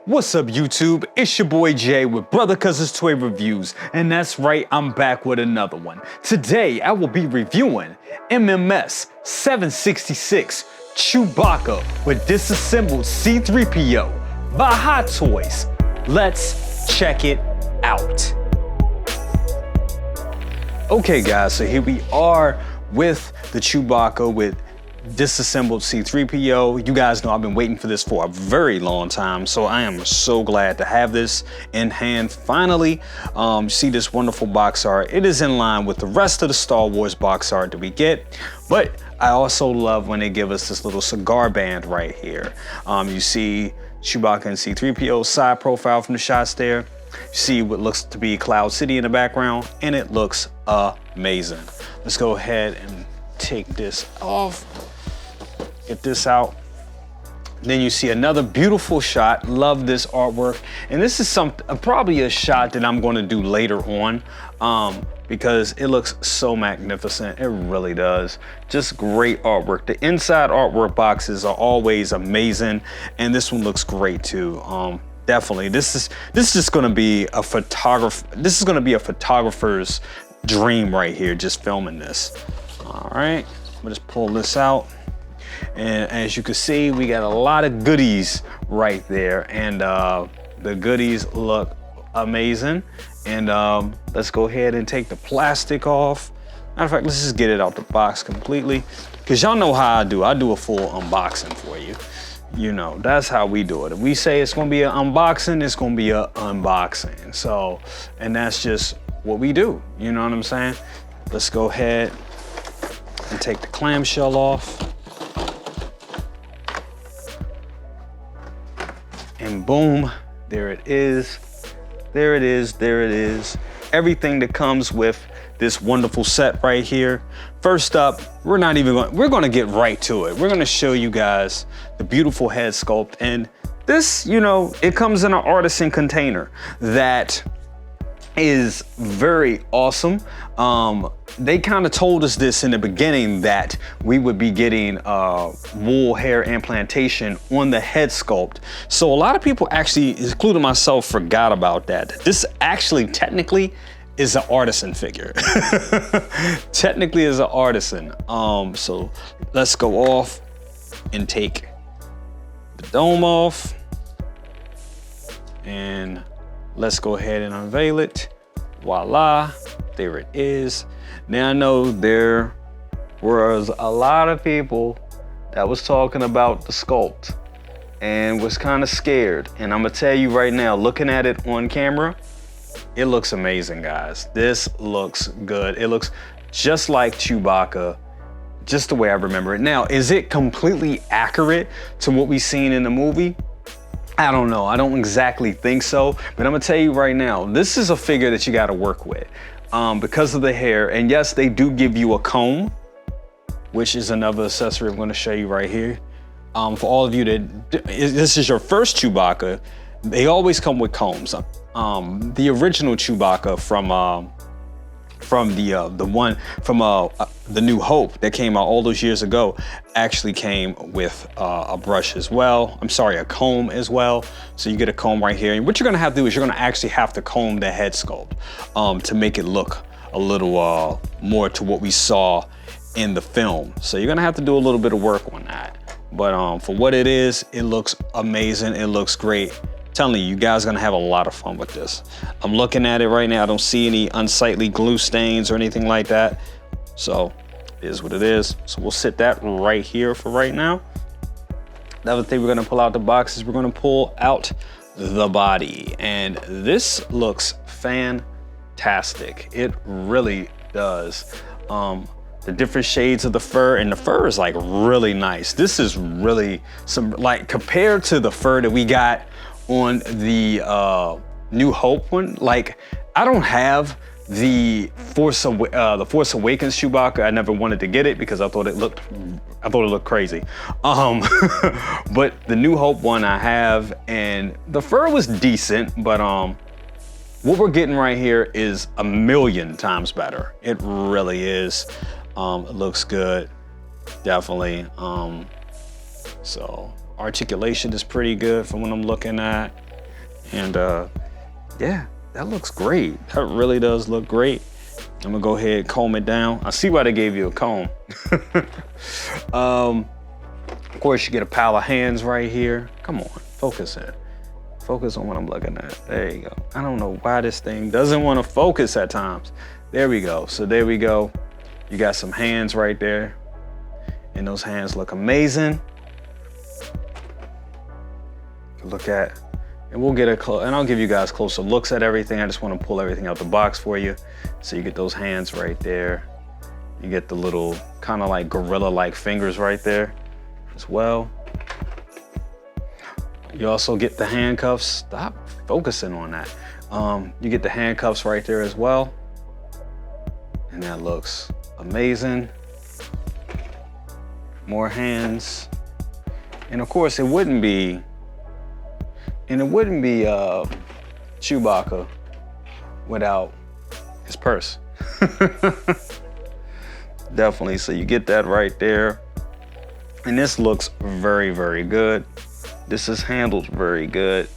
What's up YouTube? It's your boy Jay with Brother Cousins Toy Reviews, and that's right, I'm back with another one. Today I will be reviewing MMS 766 Chewbacca with Disassembled C3PO by Hot Toys. Let's check it out. Okay guys, so here we are with the Chewbacca with Disassembled C3PO. You guys know I've been waiting for this for a very long time, so I am so glad to have this in hand finally. See this wonderful box art. It is in line with the rest of the Star Wars box art that we get, but I also love when they give us this little cigar band right here. You see Chewbacca and C3PO side profile from the shots there. You see what looks to be Cloud City in the background, and it looks amazing. Let's go ahead and take this off. Get this out. Then you see another beautiful shot. Love this artwork. And this is probably a shot that I'm going to do later on because it looks so magnificent. It really does. Just great artwork. The inside artwork boxes are always amazing, and this one looks great too. Definitely. This is just going to be a photographer. This is going to be a photographer's dream right here, just filming this. All right. I'm gonna just pull this out. And as you can see, we got a lot of goodies right there, and the goodies look amazing. And let's go ahead and take the plastic off. Matter of fact, let's just get it out the box completely, because y'all know how I do. I do a full unboxing for you. You know, that's how we do it. If we say it's gonna be an unboxing, it's gonna be an unboxing. So, and that's just what we do. You know what I'm saying? Let's go ahead and take the clamshell off. And boom, there it is. There it is, there it is. Everything that comes with this wonderful set right here. First up, we're gonna get right to it. We're gonna show you guys the beautiful head sculpt. And this, you know, it comes in an artisan container that is very awesome. They kind of told us this in the beginning that we would be getting wool hair implantation on the head sculpt. So a lot of people actually, including myself, forgot about that. This actually technically is an artisan figure. Technically is an artisan. So let's go off and take the dome off, and let's go ahead and unveil it. Voila, there it is. Now I know there was a lot of people that was talking about the sculpt and was kind of scared. And I'm gonna tell you right now, looking at it on camera, it looks amazing, guys. This looks good. It looks just like Chewbacca, just the way I remember it. Now, is it completely accurate to what we've seen in the movie? I don't know. I don't exactly think so, but I'm gonna tell you right now, this is a figure that you gotta work with because of the hair. And yes, they do give you a comb, which is another accessory I'm gonna show you right here. For all of you that, this is your first Chewbacca, they always come with combs. The original Chewbacca the New Hope that came out all those years ago actually came with a brush as well. I'm sorry, a comb as well. So you get a comb right here. And what you're gonna have to do is you're gonna actually have to comb the head sculpt to make it look a little more to what we saw in the film. So you're gonna have to do a little bit of work on that. But for what it is, it looks amazing. It looks great. Telling you, you guys are gonna have a lot of fun with this. I'm looking at it right now. I don't see any unsightly glue stains or anything like that. So it is what it is. So we'll sit that right here for right now. The other thing we're gonna pull out the box is we're gonna pull out the body. And this looks fantastic. It really does. The different shades of the fur, and the fur is like really nice. This is really like compared to the fur that we got on the New Hope one. Like, I don't have the Force Awakens Chewbacca. I never wanted to get it because I thought it looked crazy. But the New Hope one I have, and the fur was decent, but what we're getting right here is a million times better. It really is. It looks good, definitely. So articulation is pretty good from what I'm looking at. And yeah, that looks great. That really does look great. I'm gonna go ahead and comb it down. I see why they gave you a comb. Of course, you get a pile of hands right here. Come on, focus in. Focus on what I'm looking at. There you go. I don't know why this thing doesn't want to focus at times. There we go. So there we go. You got some hands right there. And those hands look amazing. Look at, and we'll get and I'll give you guys closer looks at everything. I just want to pull everything out the box for you. So you get those hands right there. You get the little kind of like gorilla-like fingers right there as well. You also get the handcuffs. Stop focusing on that. You get the handcuffs right there as well. And that looks amazing. More hands. And of course, it wouldn't be Chewbacca without his purse. Definitely, so you get that right there. And this looks very, very good. This is handled very good.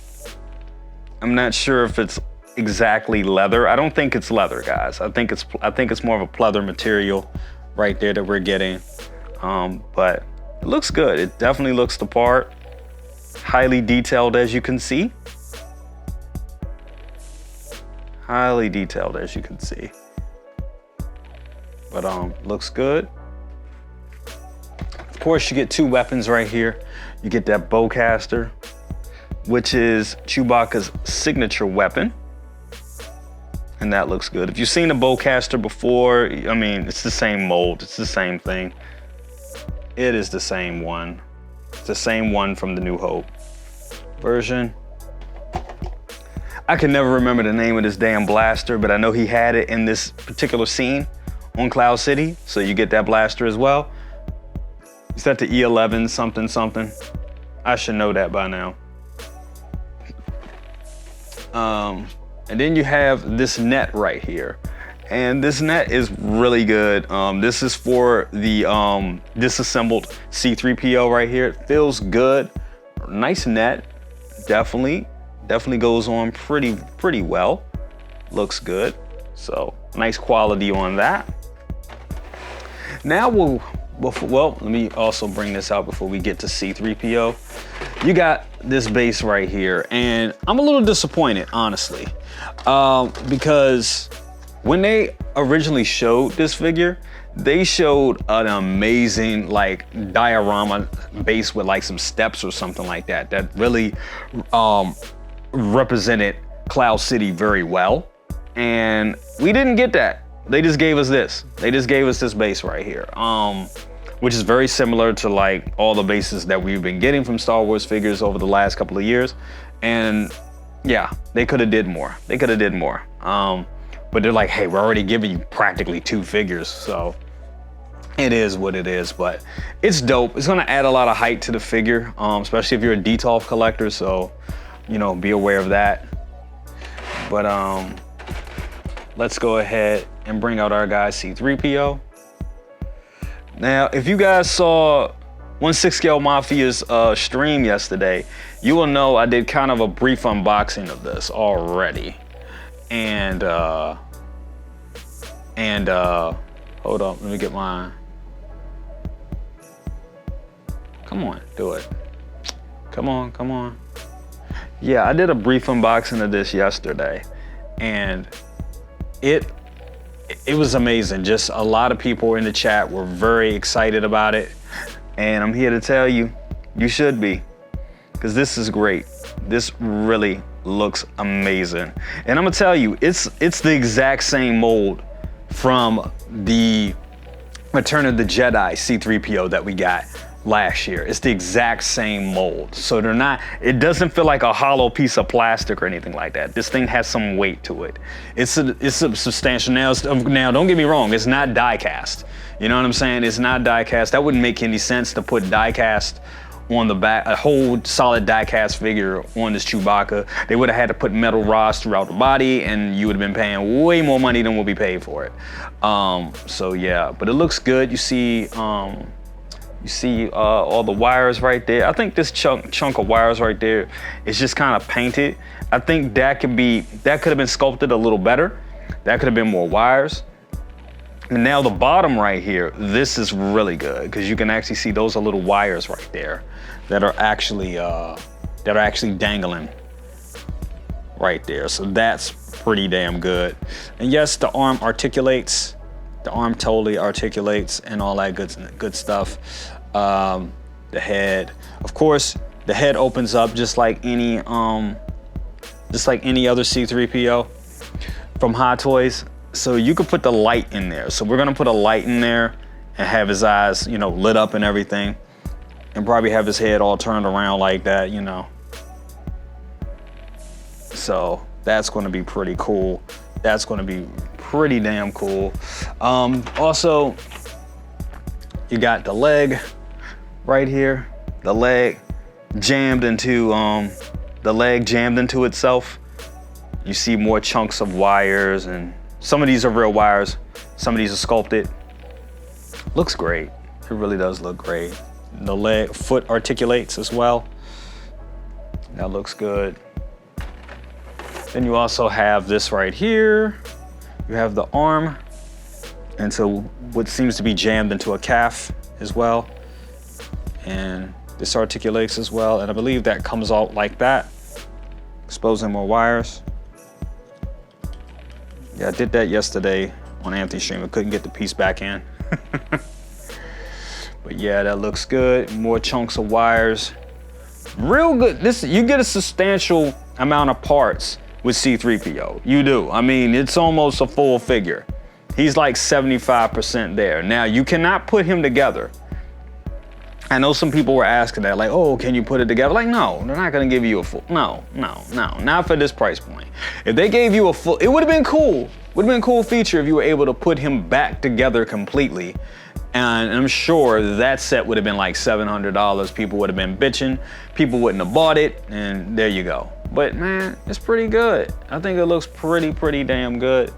I'm not sure if it's exactly leather. I don't think it's leather, guys. I think it's more of a pleather material right there that we're getting. But it looks good. It definitely looks the part. Highly detailed, as you can see. Highly detailed, as you can see. But looks good. Of course, you get two weapons right here. You get that bowcaster, which is Chewbacca's signature weapon. And that looks good. If you've seen a bowcaster before, I mean, it's the same mold. It's the same thing. It is the same one. It's the same one from the New Hope version. I can never remember the name of this damn blaster, but I know he had it in this particular scene on Cloud City. So you get that blaster as well. Is that the E11 something something? I should know that by now. And then you have this net right here. And this net is really good. This is for the Disassembled C3PO right here. It feels good. Nice net. Definitely goes on pretty well. Looks good. So nice quality on that. Now let me also bring this out before we get to C3PO. You got this base right here, and I'm a little disappointed, honestly, because when they originally showed this figure, they showed an amazing like diorama base with like some steps or something like that really represented Cloud City very well. And we didn't get that. They just gave us this. They just gave us this base right here, which is very similar to like all the bases that we've been getting from Star Wars figures over the last couple of years. And yeah, they could have did more. They could have did more. But they're like, hey, we're already giving you practically 2 figures. So it is what it is, but it's dope. It's gonna add a lot of height to the figure, especially if you're a Detolf collector. So, you know, be aware of that. But let's go ahead and bring out our guy C3PO. Now, if you guys saw 1/6 Scale Mafia's stream yesterday, you will know I did kind of a brief unboxing of this already. And hold on, let me get mine. Come on, do it. Come on. Yeah, I did a brief unboxing of this yesterday, and it was amazing. Just a lot of people in the chat were very excited about it, and I'm here to tell you, you should be, because this is great. This really looks amazing. And I'm gonna tell you, it's the exact same mold from the Return of the Jedi C3PO that we got last year. It's the exact same mold. So it doesn't feel like a hollow piece of plastic or anything like that. This thing has some weight to it. It's a substantial, now don't get me wrong, it's not die cast. You know what I'm saying? It's not die cast. That wouldn't make any sense to put die cast on the back, a whole solid die-cast figure on this Chewbacca. They would have had to put metal rods throughout the body, and you would have been paying way more money than what we paid for it. So yeah, but it looks good. You see You see all the wires right there. I think this chunk of wires right there is just kind of painted. I think that could have been sculpted a little better. That could have been more wires. And now the bottom right here, this is really good because you can actually see those are little wires right there that are actually dangling right there. So that's pretty damn good. And yes, the arm articulates. The arm totally articulates and all that good stuff. The head, of course, the head opens up just like any other C3PO from Hot Toys. So you could put the light in there. So we're gonna put a light in there and have his eyes, you know, lit up and everything, and probably have his head all turned around like that, you know. So that's gonna be pretty cool. That's gonna be pretty damn cool. Also, you got the leg right here. The leg jammed into itself. You see more chunks of wires, and some of these are real wires, some of these are sculpted. Looks great. It really does look great. The foot articulates as well. That looks good. Then you also have this right here. You have the arm into what seems to be jammed into a calf as well. And this articulates as well. And I believe that comes out like that, exposing more wires. Yeah, I did that yesterday on Anthony's stream. I couldn't get the piece back in. But yeah, that looks good. More chunks of wires. Real good. You get a substantial amount of parts with C3PO. You do. I mean, it's almost a full figure. He's like 75% there. Now, you cannot put him together. I know some people were asking that, like, oh, can you put it together? Like, no, they're not gonna give you a full, no, not for this price point. If they gave you a full, it would have been cool. Would have been a cool feature if you were able to put him back together completely. And I'm sure that set would have been like $700. People would have been bitching. People wouldn't have bought it, and there you go. But man, it's pretty good. I think it looks pretty damn good.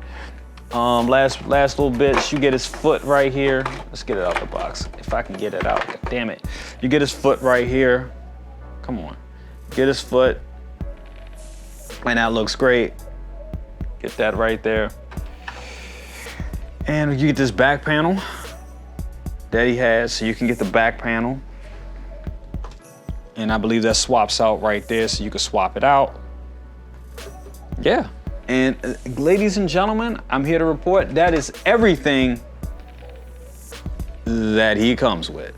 Last little bits, you get his foot right here. Let's get it out the box. If I can get it out, God damn it. You get his foot right here. Come on, get his foot. And that looks great. Get that right there. And you get this back panel that he has, so you can get the back panel. And I believe that swaps out right there, so you can swap it out. Yeah. And ladies and gentlemen, I'm here to report that is everything that he comes with.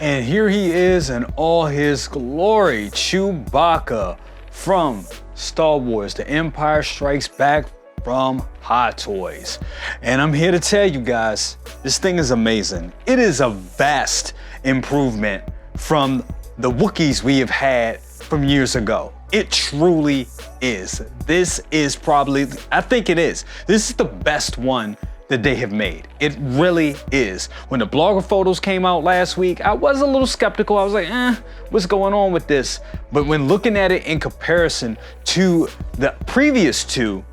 And here he is in all his glory, Chewbacca from Star Wars, The Empire Strikes Back from Hot Toys. And I'm here to tell you guys, this thing is amazing. It is a vast improvement from the Wookiees we have had from years ago. It truly is. This is probably, I think it is. This is the best one that they have made. It really is. When the blogger photos came out last week, I was a little skeptical. I was like, what's going on with this? But when looking at it in comparison to the previous two,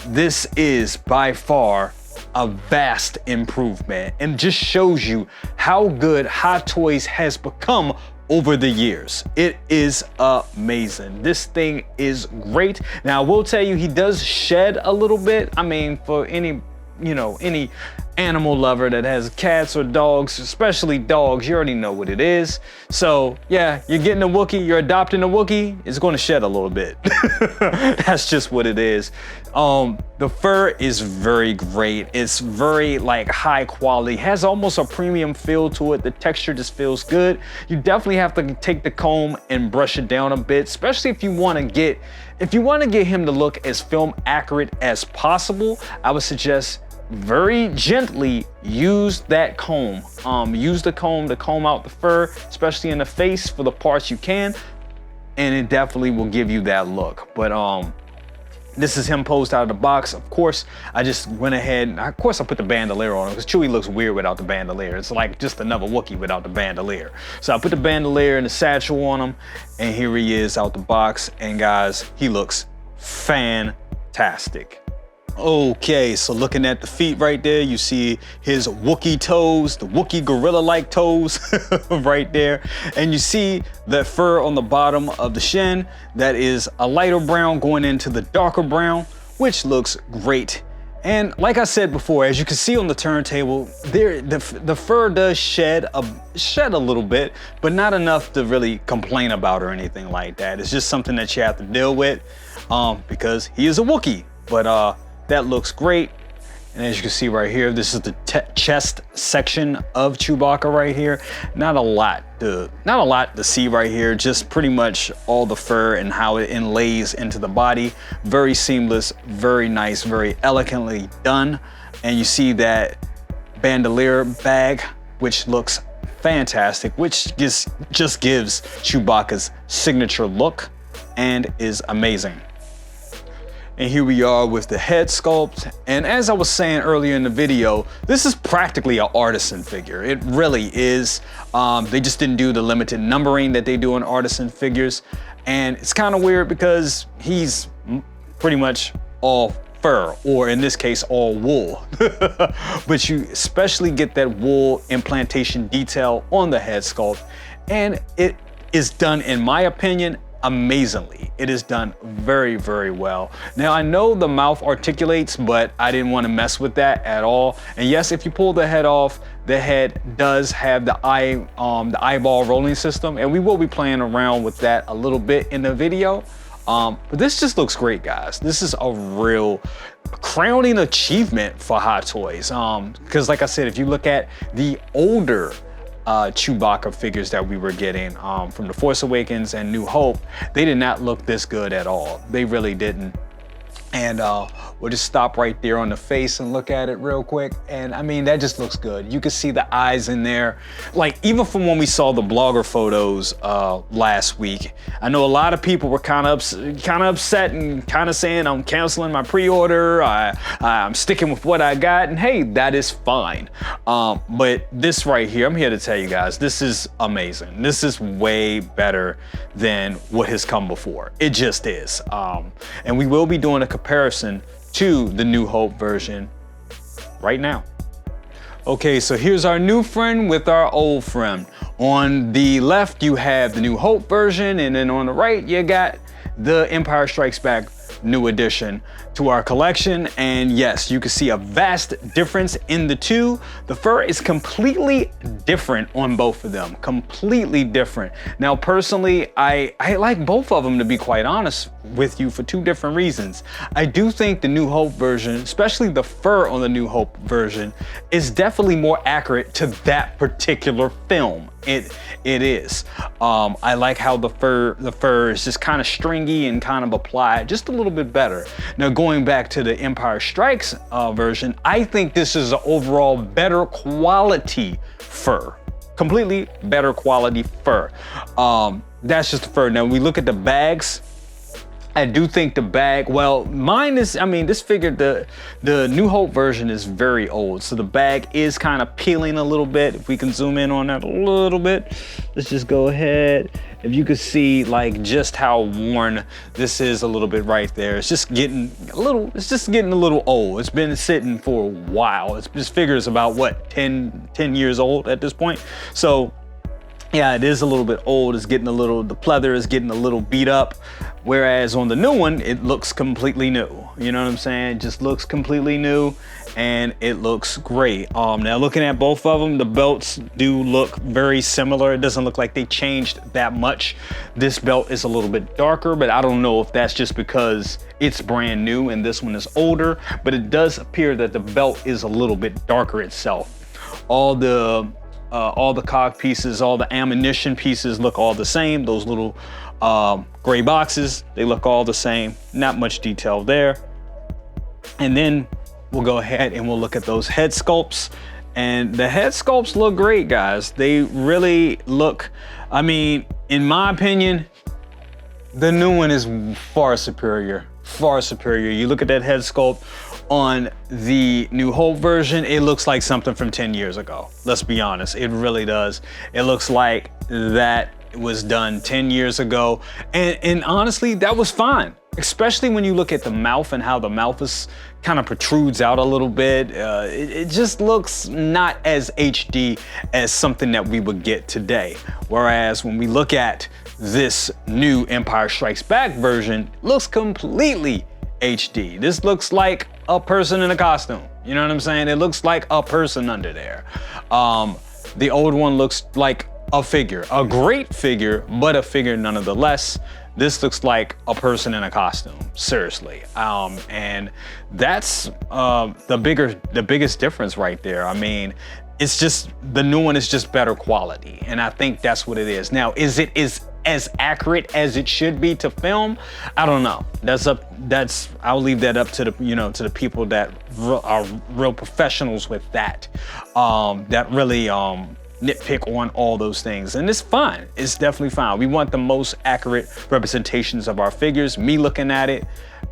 this is by far a vast improvement and just shows you how good Hot Toys has become over the years. It is amazing. This thing is great. Now, I will tell you, he does shed a little bit. I mean, for any animal lover that has cats or dogs, especially dogs, you already know what it is. So yeah, you're getting a Wookiee, you're adopting a Wookiee, it's going to shed a little bit. That's just what it is. The fur is very great. It's very like high quality, has almost a premium feel to it. The texture just feels good. You definitely have to take the comb and brush it down a bit, especially if you want to get him to look as film accurate as possible. I would suggest very gently use that comb. Use the comb to comb out the fur, especially in the face for the parts you can, and it definitely will give you that look. But This is him posed out of the box. Of course, I just went ahead and I put the bandolier on him because Chewie looks weird without the bandolier. It's like just another Wookiee without the bandolier. So I put the bandolier and the satchel on him, and here he is out the box. And guys, he looks fantastic. Okay, so looking at the feet right there, you see his Wookiee toes, the Wookiee gorilla-like toes right there. And you see that fur on the bottom of the shin that is a lighter brown going into the darker brown, which looks great. And like I said before, as you can see on the turntable, the fur does shed a little bit, but not enough to really complain about or anything like that. It's just something that you have to deal with because he is a Wookiee. But that looks great. And as you can see right here, this is the chest section of Chewbacca right here. Not a lot to see right here, just pretty much all the fur and how it inlays into the body. Very seamless, very nice, very elegantly done. And you see that bandolier bag, which looks fantastic, which just gives Chewbacca's signature look and is amazing. And here we are with the head sculpt. And as I was saying earlier in the video, this is practically an artisan figure. It really is. They just didn't do the limited numbering that they do on artisan figures. And it's kind of weird because he's pretty much all fur, or in this case, all wool. But you especially get that wool implantation detail on the head sculpt. And it is done, in my opinion, amazingly. It is done very, very well. Now I know the mouth articulates, but I didn't want to mess with that at all. And yes, if you pull the head off, the head does have the eyeball rolling system, and we will be playing around with that a little bit in the video. But this just looks great, guys. This is a real crowning achievement for Hot Toys. Because like I said, if you look at the older Chewbacca figures that we were getting from The Force Awakens and New Hope, they did not look this good at all. They really didn't. And we'll just stop right there on the face and look at it real quick. And I mean, that just looks good. You can see the eyes in there. Like even from when we saw the blogger photos last week, I know a lot of people were kind of upset and kind of saying, I'm canceling my pre-order. I'm sticking with what I got. And hey, that is fine. But this right here, I'm here to tell you guys, this is amazing. This is way better than what has come before. It just is. And we will be doing a comparison to the New Hope version right now. Okay, so here's our new friend with our old friend. On the left, you have the New Hope version, and then on the right, you got the Empire Strikes Back new addition to our collection. And yes, you can see a vast difference in the two. The fur is completely different on both of them, completely different. Now, personally, I like both of them, to be quite honest with you, for two different reasons. I do think the New Hope version, especially the fur on the New Hope version, is definitely more accurate to that particular film. It is. I like how the fur is just kind of stringy and kind of applied just a little bit better. Now going back to the Empire Strikes version, I think this is an overall better quality fur. Completely better quality fur. That's just the fur. Now we look at the bags. I do think the bag, well, mine is, I mean, this figure, the New Hope version is very old. So the bag is kind of peeling a little bit. If we can zoom in on that a little bit, let's just go ahead. If you could see like just how worn this is a little bit right there. It's just getting a little old. It's been sitting for a while. This figure is about what, 10 years old at this point. So yeah, it is a little bit old. It's getting a little, the pleather is getting a little beat up. Whereas on the new one, it looks completely new. You know what I'm saying? It just looks completely new and it looks great. Now looking at both of them, the belts do look very similar. It doesn't look like they changed that much. This belt is a little bit darker, but I don't know if that's just because it's brand new and this one is older, but it does appear that the belt is a little bit darker itself. All the cog pieces, all the ammunition pieces look all the same. Those little gray boxes, they look all the same. Not much detail there. And then we'll go ahead and we'll look at those head sculpts. And the head sculpts look great, guys. They really look, I mean, in my opinion, the new one is far superior far superior. You look at that head sculpt on the New Hope version, it looks like something from 10 years ago. Let's be honest, it really does. It looks like that was done 10 years ago. And honestly, that was fine. Especially when you look at the mouth and how the mouth is kind of protrudes out a little bit. It just looks not as HD as something that we would get today. Whereas when we look at this new Empire Strikes Back version, it looks completely HD. This looks like a person in a costume. You know what I'm saying? It looks like a person under there. The old one looks like a figure, a great figure, but a figure nonetheless. This looks like a person in a costume, seriously. And that's the biggest difference right there. I mean, it's just, the new one is just better quality. And I think that's what it is. Now, is it as accurate as it should be to film? I don't know. I'll leave that up to the, to the people that are real professionals with that, that really, nitpick on all those things, and it's fine. It's definitely fine. We want the most accurate representations of our figures. Me looking at it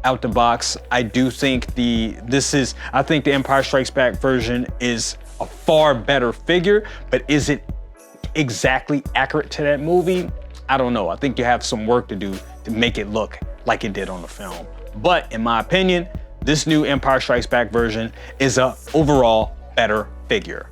out the box, I do think I think the Empire Strikes Back version is a far better figure, but is it exactly accurate to that movie? I don't know. I think you have some work to do to make it look like it did on the film. But in my opinion, this new Empire Strikes Back version is a overall better figure.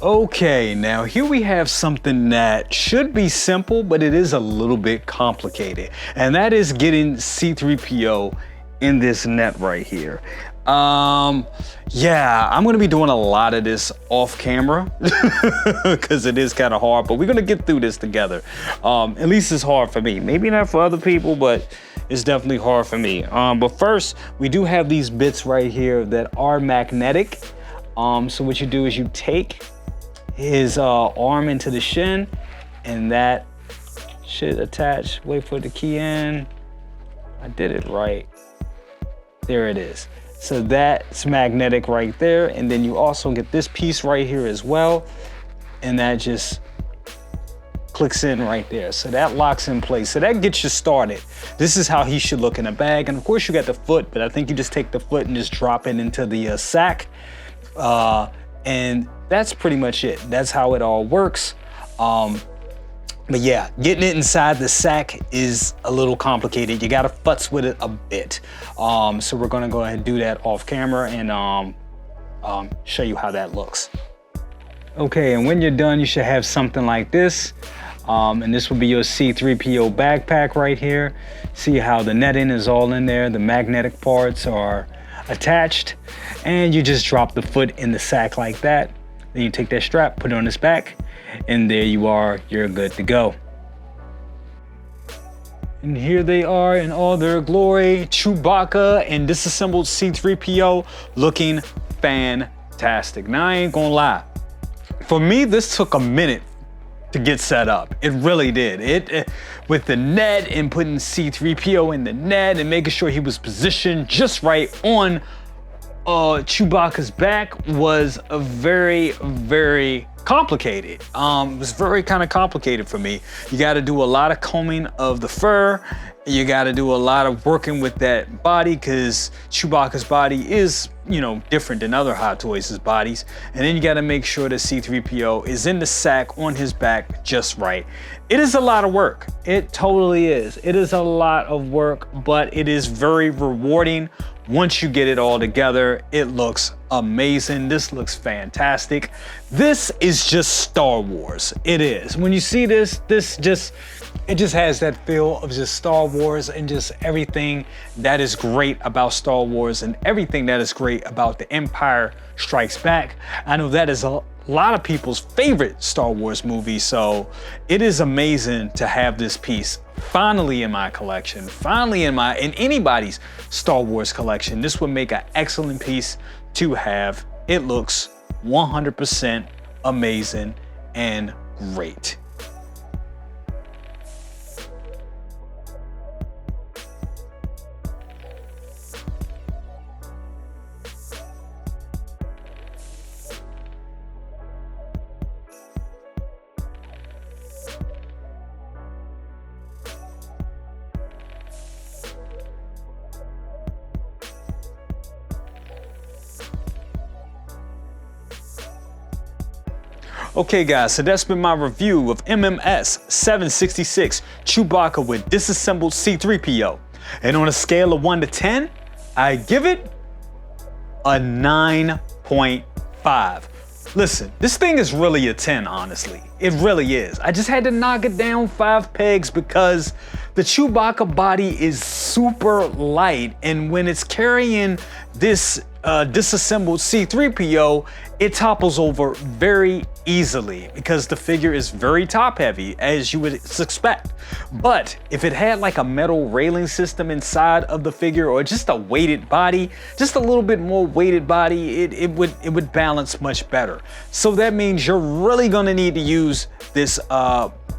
Okay, now here we have something that should be simple, but it is a little bit complicated. And that is getting C-3PO in this net right here. Yeah, I'm gonna be doing a lot of this off camera because it is kind of hard, but we're gonna get through this together. At least it's hard for me. Maybe not for other people, but it's definitely hard for me. But first, we do have these bits right here that are magnetic. So what you do is you take his arm into the shin, and that should attach. Wait for it to key in. I did it right. There it is. So that's magnetic right there. And then you also get this piece right here as well. And that just clicks in right there. So that locks in place. So that gets you started. This is how he should look in a bag. And of course you got the foot, but I think you just take the foot and just drop it into the sack. And that's pretty much it. That's how it all works. But yeah, getting it inside the sack is a little complicated. You gotta futz with it a bit. So we're gonna go ahead and do that off camera and show you how that looks. Okay, and when you're done, you should have something like this. And this will be your C-3PO backpack right here. See how the netting is all in there. The magnetic parts are attached, and you just drop the foot in the sack like that. Then you take that strap, put it on his back, and there you are, you're good to go. And here they are in all their glory, Chewbacca and Disassembled C-3PO, looking fantastic. Now I ain't gonna lie, for me this took a minute to get set up. It really did. It with the net and putting C-3PO in the net and making sure he was positioned just right on Chewbacca's back was a very complicated. It was very kind of complicated for me. You got to do a lot of combing of the fur. You got to do a lot of working with that body because Chewbacca's body is, different than other Hot Toys' bodies. And then you got to make sure that C-3PO is in the sack on his back just right. It is a lot of work. It totally is. It is a lot of work, but it is very rewarding. Once you get it all together, it looks amazing. This looks fantastic. This is just Star Wars. It is. When you see this, it just has that feel of just Star Wars and just everything that is great about Star Wars and everything that is great about The Empire Strikes Back. I know that is a lot of people's favorite Star Wars movie, so it is amazing to have this piece finally in my collection, finally in anybody's Star Wars collection. This would make an excellent piece to have. It looks 100% amazing and great. Okay guys, so that's been my review of MMS 766 Chewbacca with Disassembled C3PO. And on a scale of 1 to 10, I give it a 9.5. Listen, this thing is really a 10, honestly. It really is. I just had to knock it down 5 pegs because the Chewbacca body is super light, and when it's carrying this disassembled C3PO, it topples over very easily because the figure is very top heavy, as you would expect. But if it had like a metal railing system inside of the figure, or just a weighted body, just a little bit more weighted body, it would balance much better. So that means you're really gonna need to use this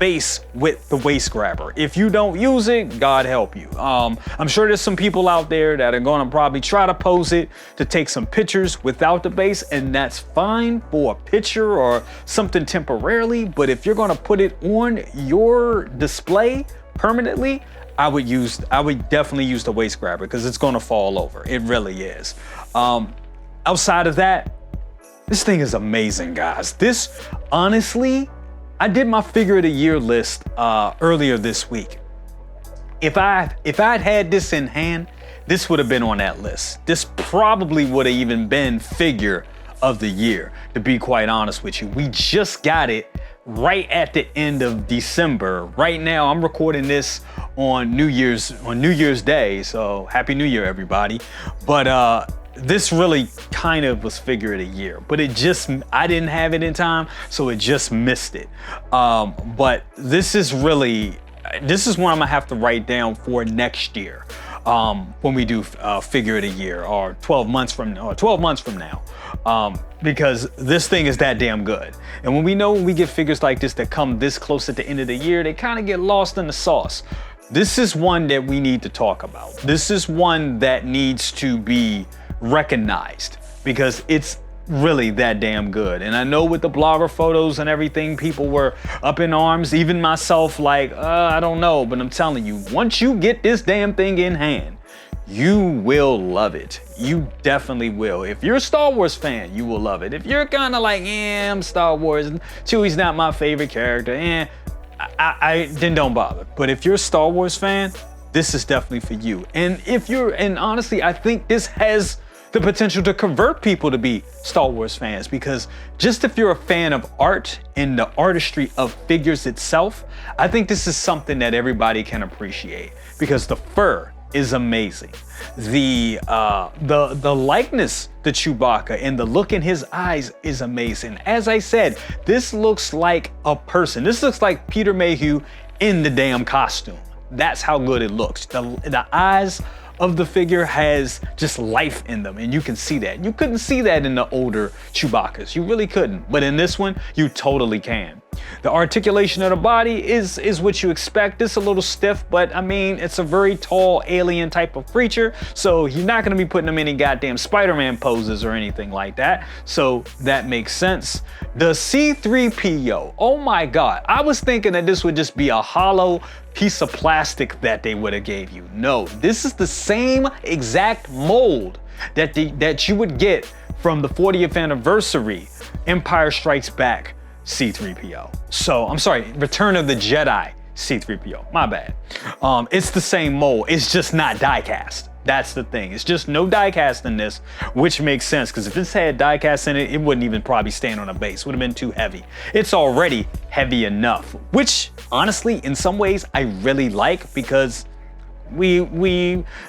base with the waist grabber. If you don't use it, God help you. I'm sure there's some people out there that are gonna probably try to pose it to take some pictures without the base, and that's fine for a picture or something temporarily, but if you're gonna put it on your display permanently, I would definitely use the waist grabber because it's gonna fall over. It really is. Outside of that, this thing is amazing, guys. This, honestly, I did my figure of the year list earlier this week. If I'd had this in hand, this would have been on that list. This probably would have even been figure of the year, to be quite honest with you. We just got it right at the end of December. Right now, I'm recording this on New Year's Day, so Happy New Year, everybody. But this really kind of was figure of the year, but I didn't have it in time, so it just missed it. But this is one I'm gonna have to write down for next year when we do figure of the year, or 12 months from now, because this thing is that damn good. And when we get figures like this that come this close at the end of the year, they kind of get lost in the sauce. This is one that we need to talk about. This is one that needs to be recognized because it's really that damn good. And I know with the blogger photos and everything, people were up in arms, even myself, like, I don't know, but I'm telling you, once you get this damn thing in hand, you will love it. You definitely will. If you're a Star Wars fan, you will love it. If you're kind of like, I'm Star Wars, Chewie's not my favorite character, then don't bother. But if you're a Star Wars fan, this is definitely for you. And honestly, I think this has the potential to convert people to be Star Wars fans, because just if you're a fan of art and the artistry of figures itself, I think this is something that everybody can appreciate because the fur is amazing. The likeness to Chewbacca and the look in his eyes is amazing. As I said, this looks like a person. This looks like Peter Mayhew in the damn costume. That's how good it looks. The eyes of the figure has just life in them, and you can see that. You couldn't see that in the older Chewbaccas. You really couldn't, but in this one, you totally can. The articulation of the body is what you expect. It's a little stiff, but I mean, it's a very tall alien type of creature, so you're not gonna be putting them in any goddamn Spider-Man poses or anything like that, so that makes sense. The C3PO, oh my God, I was thinking that this would just be a hollow piece of plastic that they would have gave you. No, this is the same exact mold that you would get from the 40th anniversary Empire Strikes Back C3PO. So, I'm sorry, Return of the Jedi C3PO, my bad. It's the same mold, it's just not die cast. That's the thing, it's just no die cast in this, which makes sense, because if this had die cast in it, it wouldn't even probably stand on a base, would have been too heavy. It's already heavy enough, which honestly, in some ways, I really like, because we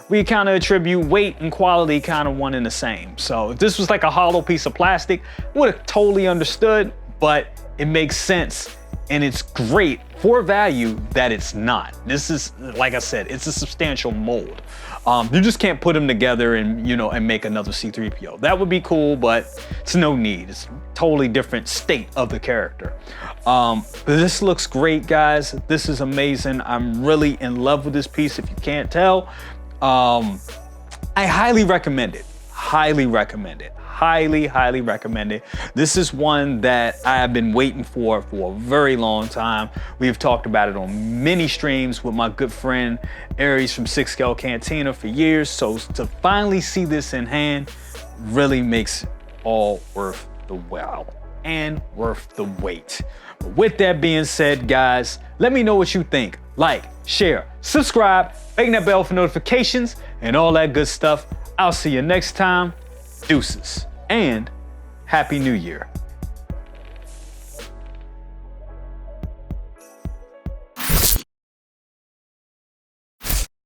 kind of attribute weight and quality kind of one and the same. So if this was like a hollow piece of plastic, would have totally understood, but it makes sense. And it's great for value that it's not. This is, like I said, it's a substantial mold. You just can't put them together and, and make another C3PO. That would be cool, but it's no need. It's a totally different state of the character. But this looks great, guys. This is amazing. I'm really in love with this piece, if you can't tell. I highly recommend it. Highly recommend it. Highly, highly recommend it. This is one that I have been waiting for a very long time. We've talked about it on many streams with my good friend Aries from 6 Scale Cantina for years. So to finally see this in hand really makes all worth the while. and worth the wait. But with that being said, guys, let me know what you think. Like, share, subscribe, ring that bell for notifications, and all that good stuff. I'll see you next time. Deuces, and Happy New Year.